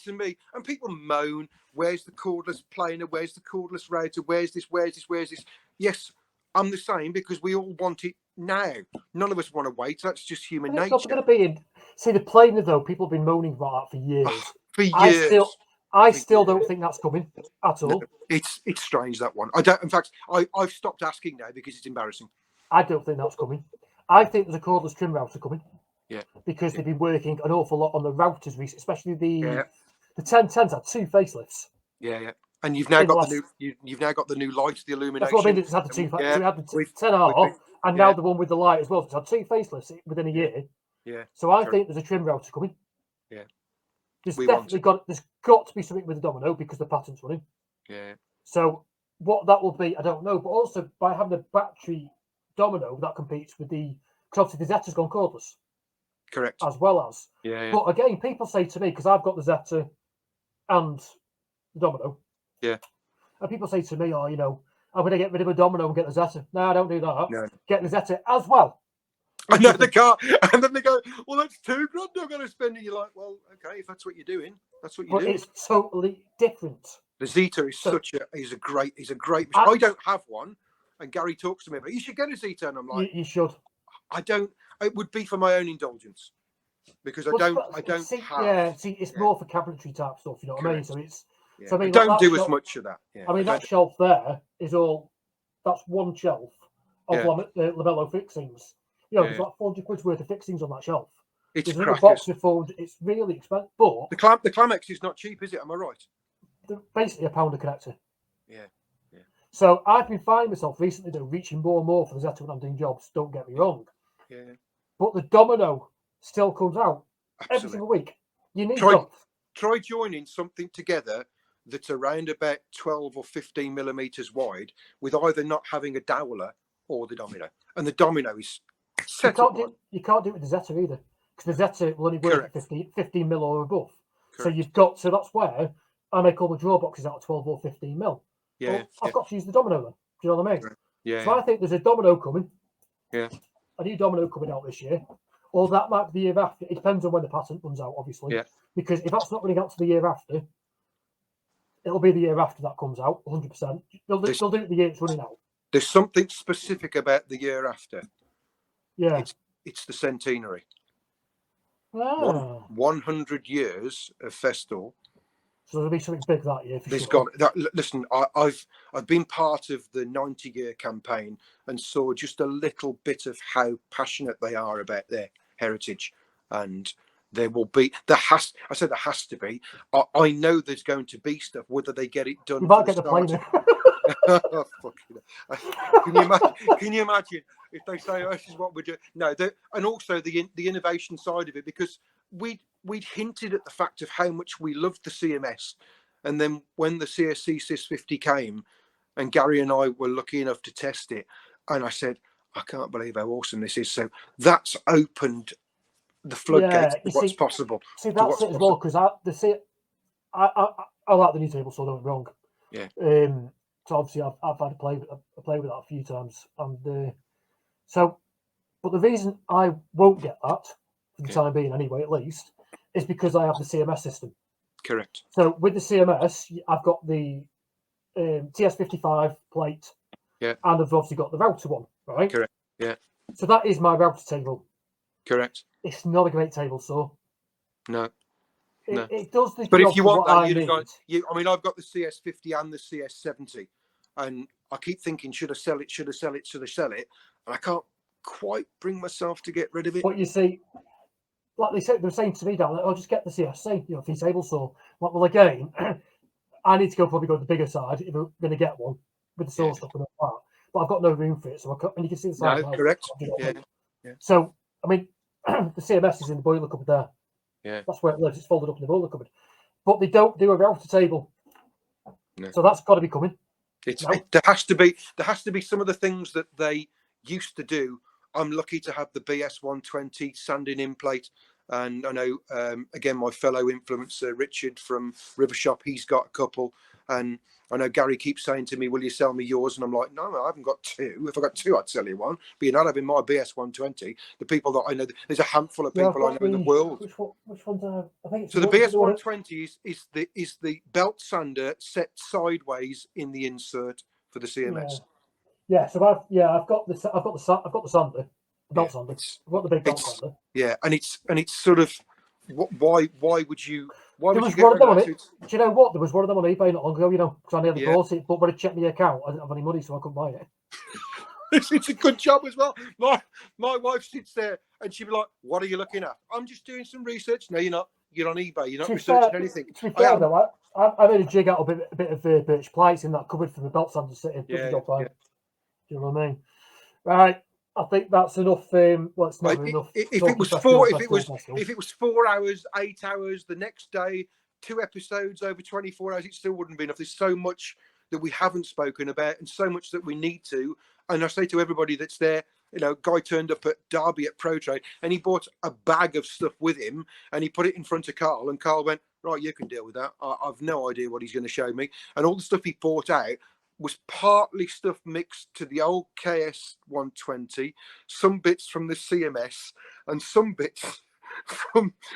to me, and people moan, where's the cordless planer, where's the cordless router, where's this. Yes, I'm the same, because we all want it now. None of us want to wait. That's just human nature. It's not going to be in. See, the planer though, people have been moaning about that for years. For years. I still don't think that's coming at all. No, it's strange, that one. I don't. In fact, I've stopped asking now because it's embarrassing. I don't think that's coming. I think there's a cordless trim router coming. Yeah, because they've been working an awful lot on the routers recently, especially the 1010s had 2 facelifts. Yeah. And you've now got the new lights, the illumination. That's what I mean. It's had the 2. We had the 10R, and now the one with the light as well. So it's had 2 facelifts within a year. Yeah. So I think there's a trim router coming. Yeah. There's got to be something with the Domino because the patent's running. Yeah. So what that will be, I don't know. But also by having a battery Domino, that competes with the. Because obviously the Zetta's gone cordless. Correct. As well as. Yeah. But again, people say to me, because I've got the Zeta and the Domino. Yeah. And people say to me, I'm going to get rid of a Domino and get the Zeta. No, I don't do that. No. Get the Zeta as well. I know the car. And then they go, well, that's $2,000 I'm going to spend. And you're like, well, okay, if that's what you're doing, that's what you're doing. But it's totally different. The Zeta is a great I don't have one. And Gary talks to me about, you should get a Zeta. And I'm like, you should. I don't. It would be for my own indulgence, because I don't have. Yeah, see, it's more for cabinetry type stuff. You know what I mean? So it's. Yeah. So I mean, don't do as much of that. Yeah. I mean, that shelf there is all. That's one shelf of lamello fixings. There's like 400 quid's worth of fixings on that shelf. It's a box of 400. It's really expensive. But the Clamex is not cheap, is it? Am I right? They're basically £1 a connector. Yeah. So I've been finding myself recently though reaching more and more for the Zeta when I'm doing jobs. Don't get me wrong. Yeah. But the Domino still comes out every single week. You need try joining something together that's around about 12 or 15 millimeters wide, with either not having a dowler or the Domino. And the Domino is set up. You can't do it with the Zeta either, because the Zeta will only work at 15 mil or above. Correct. So that's where I make all the draw boxes out of 12 or 15 mil. Yeah. Well, I've got to use the Domino then. Do you know what I mean? Yeah. So I think there's a Domino coming. Yeah. A new Domino coming out this year, or that might be the year after. It depends on when the patent runs out, obviously. Yeah. Because if that's not running out to the year after, it'll be the year after that comes out, 100%. They'll do it the year it's running out. There's something specific about the year after. Yeah. It's the centenary. Ah. 100 years of FESTOOL. So there'll be something big that year for There's sure. got that. Listen, I've been part of the 90-year campaign and saw just a little bit of how passionate they are about their heritage, and there will be there has to be. I know there's going to be stuff. Whether they get it done You for might the get the start. plane. Oh, fucking hell. Can you imagine if they say, "Oh, this is what we're doing"? No, and also the innovation side of it, because we'd hinted at the fact of how much we loved the CMS, and then when the CSC Sys 50 came, and Gary and I were lucky enough to test it, and I said, I can't believe how awesome this is. So that's opened the floodgates Yeah, to what's possible. See, that's it as well, because I like the new table, so don't get me wrong. Yeah. So obviously I've had a play with that a few times, and so, but the reason I won't get that for the time being, anyway, at least, is because I have the CMS system. Correct. So with the CMS, I've got the TS55 plate, yeah, and I've obviously got the router one, right? Correct. Yeah. So that is my router table. Correct. It's not a great table, so no. It does the But job if you for want what that, I you'd have need. got I mean, I've got the CS50 and the CS70, and I keep thinking, should I sell it? Should I sell it? Should I sell it? And I can't quite bring myself to get rid of it. But you see, like they were saying to me down there, "Oh, just get the CSC, for your table saw." Well, again, I need to probably go to the bigger side if we're going to get one with the saw stuff and all that. But I've got no room for it, so and you can see the side. No, correct. Yeah. So I mean, the CMS is in the boiler cupboard there. Yeah. That's where it lives. It's folded up in the boiler cupboard. But they don't do a router table. No. So that's got to be coming. There has to be some of the things that they used to do. I'm lucky to have the BS 120 sanding in plate, and I know again my fellow influencer Richard from River Shop, he's got a couple, and I know Gary keeps saying to me, "Will you sell me yours?" And I'm like, "No, I haven't got two. If I got two, I'd sell you one. But you're not having my BS 120." The people that I know, there's a handful of people I know in the world. Which one's I think it's so the BS 120 is the belt sander set sideways in the insert for the CMS. Yeah. So I've got the sander, the belt sander. I've got the big belt sander. Yeah, and it's sort of why would you? Why there would was you one of them on it. Do you know what? There was one of them on eBay not long ago, because I nearly bought it, but when I checked my account, I didn't have any money, so I couldn't buy it. It's a good job as well. My wife sits there and she'd be like, "What are you looking at?" I'm just doing some research. No, you're not. You're on eBay. You're not researching anything. To be fair, though, I made a jig out of a bit of birch plates in that cupboard for the belt sander sitting. Yeah. Do you know what I mean? Right. I think that's enough. Well, it's never enough. If it was 4 hours, 8 hours, the next day, 2 episodes over 24 hours, it still wouldn't be enough. There's so much that we haven't spoken about, and so much that we need to. And I say to everybody that's there, Guy turned up at Derby at Pro Trade, and he bought a bag of stuff with him, and he put it in front of Carl, and Carl went, "Right, you can deal with that. I've no idea what he's going to show me." And all the stuff he bought out was partly stuff mixed to the old KS 120, some bits from the CMS, and some bits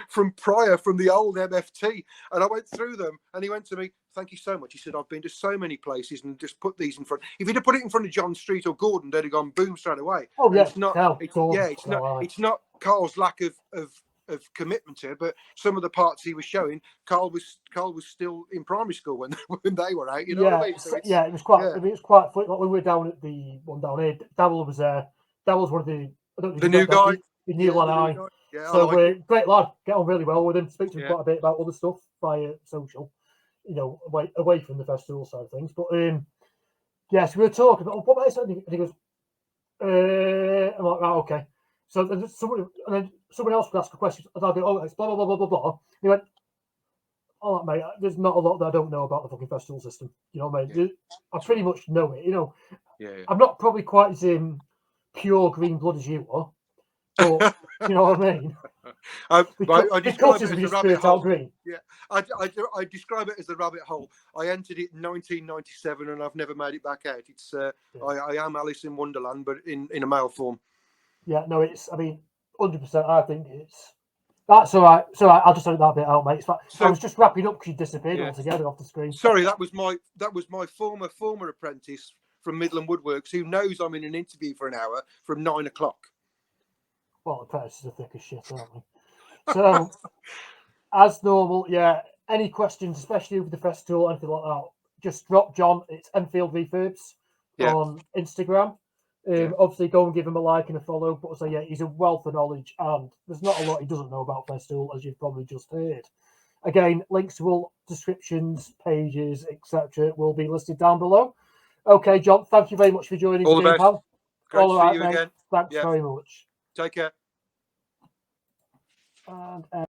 from prior, from the old MFT. And I went through them, and he went to me, "Thank you so much." He said, "I've been to so many places and just put these in front." If he'd have put it in front of John Street or Gordon, they'd have gone boom straight away. Oh yeah, it's not Carl's lack of commitment here, but some of the parts he was showing, Carl was still in primary school when they were out. You know what I mean? So it was quite. I mean, it's quite funny. Like when we were down at the one down here, Davil was there. Davil's one of the new guy, the new lad. Yeah, so we're great lad. Get on really well with him. Speak to him quite a bit about other stuff via social. Away from the FESTOOL side of things. But yes, we were talking about what about this, and he goes, I'm like, right, okay. So then someone else would ask a question, and I'll go, "Oh, it's blah blah blah blah blah blah." And he went, "Oh, mate, there's not a lot that I don't know about the fucking FESTOOL system. Mate. Yeah. I pretty much know it. Yeah. I'm not probably quite as pure green blood as you are, but you know what I mean." I describe it as a rabbit hole. Green. Yeah, I describe it as the rabbit hole. I entered it in 1997, and I've never made it back out. It's I am Alice in Wonderland, but in a male form. Yeah, no, it's. I mean, 100%. I think that's all right. So I'll just edit that bit out, mate. I was just wrapping up because you disappeared altogether off the screen. Sorry, that was my former apprentice from Midland Woodworks, who knows I'm in an interview for an hour from 9 o'clock. Well, the apprentices are thick as shit, aren't they? So, as normal, yeah, any questions, especially with the FESTOOL or anything like that, just drop John. It's Enfield Refurbs Yeah. on Instagram. Yeah. Obviously, go and give him a like and a follow. But so yeah, he's a wealth of knowledge, and there's not a lot he doesn't know about FESTOOL, as you've probably just heard. Again, links to all descriptions, pages, etc., will be listed down below. Okay, John, thank you very much for joining All the today, best. pal. Great All to right, see you mate. again. Thanks Yeah. very much. Take care. And